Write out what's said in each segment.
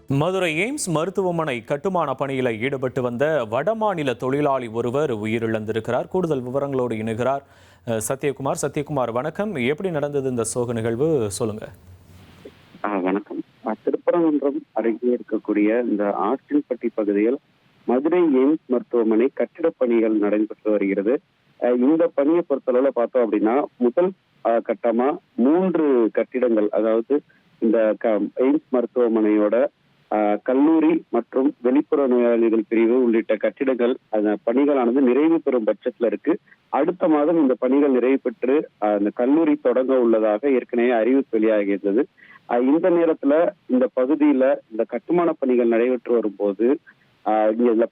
Madurai AIIMS மருத்துவமனை கட்டுமான பணியில் ஈடுபட்டு வந்த வடமாநில தொழிலாளி ஒருவர் உயிரிழந்திருக்கிறார். கூடுதல் விவரங்களோடு இணைகிறார் சத்யகுமார். சத்யகுமார், வணக்கம். எப்படி நடந்தது இந்த சோக நிகழ்வு, சொல்லுங்க. வணக்கம். திருப்பரங்குன்றம் அருகே இருக்கக்கூடிய இந்த ஆஸ்டின்பட்டி பகுதியில் மதுரை எய்ம்ஸ் மருத்துவமனை கட்டிடப் பணிகள் நடைபெற்று வருகிறது. இந்த பணியை பொறுத்தளவுல பார்த்தோம் அப்படின்னா, முதல் கட்டமா 3 கட்டிடங்கள், அதாவது இந்த எய்ம்ஸ் மருத்துவமனையோட கல்லூரி மற்றும் வெளிப்புற நோயாளிகள் பிரிவு உள்ளிட்ட கட்டிடங்கள் பணிகளானது நிறைவு பெறும் பட்சத்துல இருக்கு. அடுத்த மாதம் இந்த பணிகள் நிறைவு பெற்று அந்த கல்லூரி தொடங்க உள்ளதாக ஏற்கனவே அறிவிப்பு வெளியாகியிருந்தது. இந்த நேரத்துல இந்த பகுதியில இந்த கட்டுமான பணிகள் நடைபெற்று வரும்போது இதுல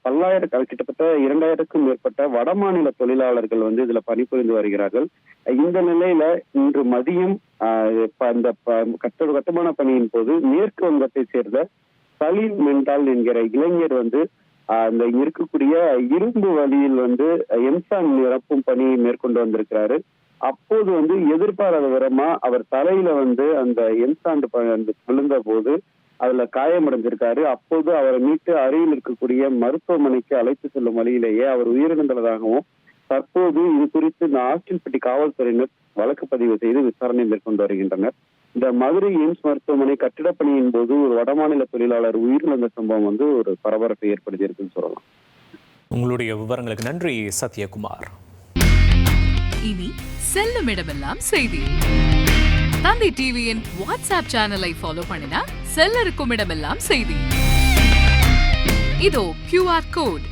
கிட்டத்தட்ட 2000க்கும் மேற்பட்ட வடமாநில தொழிலாளர்கள் இதுல பணிபுரிந்து வருகிறார்கள். இந்த நிலையில இன்று மதியம் இந்த கட்டுமான பணியின் போது மேற்கு வங்கத்தை சேர்ந்த சலீம் மெண்டால் என்கிற இளைஞர் அந்த இருக்கக்கூடிய இரும்பு வழியில் எம்சான் நிரப்பும் பணியை மேற்கொண்டு வந்திருக்கிறாரு. அப்போது எதிர்பாராத விதமா அவர் தலையில அந்த எம்சாண்ட் விழுந்த போது அதுல காயமடைஞ்சிருக்காரு. அப்போது அவரை மீட்டு அருகில் இருக்கக்கூடிய மருத்துவமனைக்கு அழைத்து செல்லும் வழியிலேயே அவர் உயிரிழந்ததாகவும், தற்போது இது குறித்து இந்த ஆஸ்டின்பட்டி காவல்துறையினர் வழக்கு பதிவு செய்து விசாரணை மேற்கொண்டு வருகின்றனர். இந்த மதுரை எய்ம்ஸ் மருத்துவமனை கட்டிடப்பணியின் போது ஒரு வடமாநில தொழிலாளர் உயிரிழந்த சம்பவம் ஒரு பரபரப்பை ஏற்படுத்தி இருக்குன்னு சொல்லலாம். உங்களுடைய விவரங்களுக்கு நன்றி சத்யகுமார். இனி செல்லும் இடமெல்லாம் செய்தி. தந்தை டிவியின் வாட்ஸ்அப் சேனலை ஃபாலோ பண்ணினா செல்ல இருக்கும் இடமெல்லாம் செய்தி. இதோ QR கோட்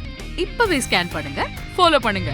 இப்பவே ஸ்கேன் பண்ணுங்க, ஃபாலோ பண்ணுங்க.